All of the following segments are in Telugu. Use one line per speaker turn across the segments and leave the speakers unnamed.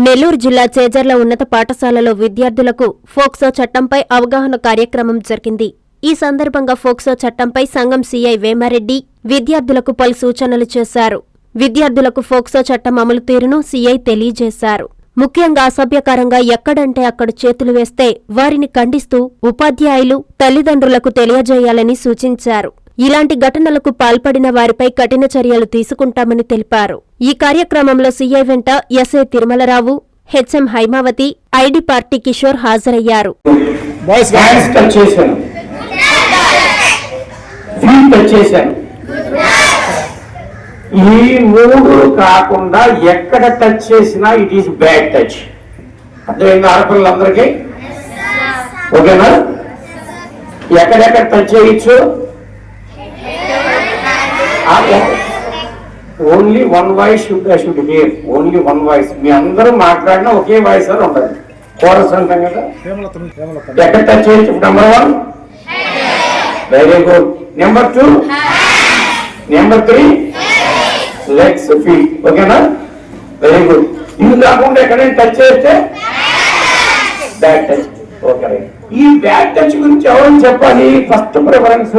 నెల్లూరు జిల్లా చేజర్ల ఉన్నత పాఠశాలలో విద్యార్థులకు ఫోక్సో చట్టంపై అవగాహన కార్యక్రమం జరిగింది. ఈ సందర్భంగా ఫోక్సో చట్టంపై సంఘం సీఐ వేమారెడ్డి విద్యార్థులకు పలు సూచనలు చేశారు. విద్యార్థులకు ఫోక్సో చట్టం అమలు తీరును సీఐ తెలియజేశారు. ముఖ్యంగా అసభ్యకరంగా ఎక్కడంటే అక్కడ చేతులు వేస్తే వారిని ఖండిస్తూ ఉపాధ్యాయులు, తల్లిదండ్రులకు తెలియజేయాలని సూచించారు. ఇలాంటి ఘటనలకు పాల్పడిన వారిపై కఠిన చర్యలు తీసుకుంటామని తెలిపారు. ఈ కార్యక్రమంలో సీఐ వెంట SI Tirumalarao, HM Haimavathi, ID party Kishore హాజరయ్యారు.
ఈ మూడు కాకుండా ఎక్కడ టచ్ చేసినా ఇట్ ఈస్ బ్యాడ్ టచ్. అర్థమైంది ఆడపిల్లలందరికీ? ఓకేనా? ఎక్కడెక్కడ టచ్ చేయొచ్చు? Only one voice should hear, only one voice. మీ అందరూ మాట్లాడినా ఒకే వాయిస్ అని ఉండాలి. కోరస్ అంటాం కదా. ఎక్కడ టచ్ చేయొచ్చు? Number 1 very good, number 2, number 3 legs, feet. ఓకేనా? Very good. ఇది కాకుండా ఎక్కడైనా టచ్ చేస్తే బ్యాడ్ టచ్. ఓకే, ఈ బ్యాడ్ టచ్ గురించి ఎవరైనా చెప్పాలి? ఫస్ట్ ప్రిఫరెన్స్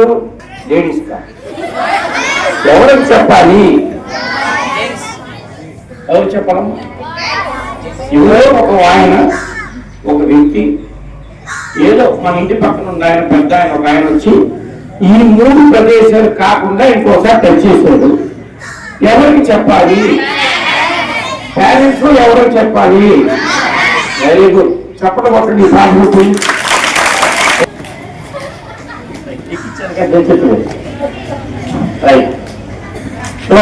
లేడీస్ కా? ఎవరికి చెప్పాలి? ఎవరు చెప్పాలమ్మా? ఎవరో ఒక వ్యక్తి, ఏదో మన ఇంటి పక్కన ఉన్న ఆయన, పెద్ద ఆయన, ఒక ఆయన వచ్చి ఈ 3 ప్రదేశాలు కాకుండా ఇంకోసారి టచ్ చేశాడు. ఎవరికి చెప్పాలి? పేరెంట్స్ ఎవరికి చెప్పాలి? వెరీ గుడ్, చెప్పడం ఒకటి సాగుతుంది. రైట్, సో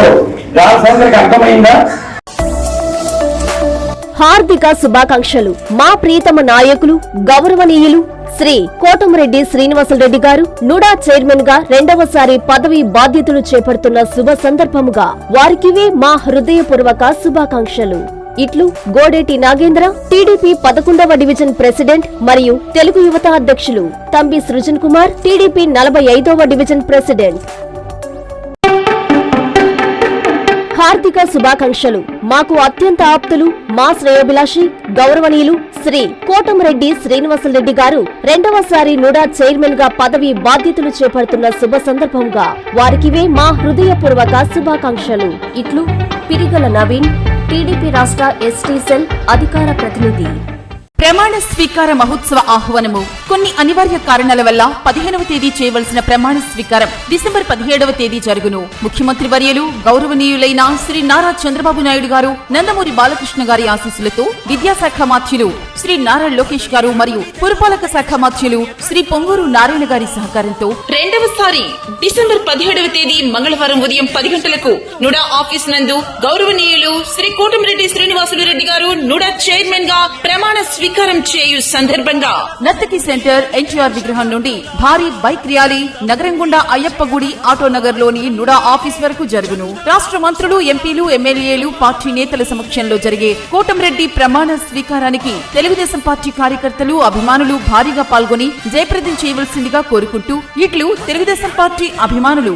గర్ల్స్ అందరికి అర్థమైందా?
హార్దిక శుభాకాంక్షలు. మా ప్రియతమ నాయకులు, గౌరవనీయులు శ్రీ కోటమిరెడ్డి శ్రీనివాసరెడ్డి గారు నుడా చైర్మన్ గా 2వసారి పదవి బాధ్యతలు చేపడుతున్న శుభ సందర్భముగా వారికివే మా హృదయపూర్వక శుభాకాంక్షలు. ఇట్లు గోడేటి నాగేంద్ర, టీడీపీ 11వ డివిజన్ ప్రెసిడెంట్ మరియు తెలుగు యువత అధ్యక్షులు తంబి సృజన్ కుమార్, టీడీపీ 45వ డివిజన్ ప్రెసిడెంట్. హార్దిక శుభాకాంక్షలు. మాకు అత్యంత ఆప్తులు, మా శ్రేయోభిలాషి, గౌరవనీయులు శ్రీ కోటమిరెడ్డి శ్రీనివాసరెడ్డి గారు 2వసారి నుడా చైర్మన్ గా పదవి బాధ్యతలు చేపడుతున్న శుభ సందర్భంగా వారికివే మా హృదయపూర్వక శుభాకాంక్షలు. ఇట్లు పిరిగల నవీన్, టీడీపీ రాష్ట్ర ఎస్టీ సెల్ అధికార ప్రతినిధి.
ప్రమాణ స్వీకార మహోత్సవ ఆహ్వానము. కొన్ని అనివార్య కారణాల వల్ల 15వ తేదీ చేయవలసిన ప్రమాణ స్వీకారం డిసెంబర్ 17వ తేదీ జరుగును. ముఖ్యమంత్రి వర్యులు గౌరవనీయులైన శ్రీ నారా చంద్రబాబు నాయుడు గారు, నందమూరి బాలకృష్ణ గారి ఆశీస్సులతో విద్యాశాఖ మాత్యులు శ్రీ నారా లోకేష్ గారు మరియు పురపాలక శాఖ మాత్యులు శ్రీ పొంగూరు నారాయణ గారి సహకారంతో 2వసారి డిసెంబర్ 17వ తేదీ మంగళవారం ఉదయం 10 గంటలకు నుడా ఆఫీస్ నందు గౌరవనీయులు శ్రీ కోటమిరెడ్డి శ్రీనివాసరెడ్డి గారు నుడా చైర్మన్ గా ప్రమాణ స్వీకారం చేయు సందర్భంగా నర్తకి సెంటర్ ఎన్టీఆర్ విగ్రహం నుండి భారీ బైక్ ర్యాలీ నగరం గుండా అయ్యప్ప గుడి ఆటోనగర్ లోని నుడా ఆఫీస్ వరకు జరుగును. రాష్ట్ర మంత్రులు, ఎంపీలు, ఎమ్మెల్యేలు, పార్టీ నేతల సమక్షంలో జరిగే కోటమిరెడ్డి ప్రమాణ స్వీకారానికి తెలుగుదేశం పార్టీ కార్యకర్తలు, అభిమానులు భారీగా పాల్గొని జయప్రదం చేయవలసిందిగా కోరుకుంటూ ఇట్లు తెలుగుదేశం పార్టీ అభిమానులు.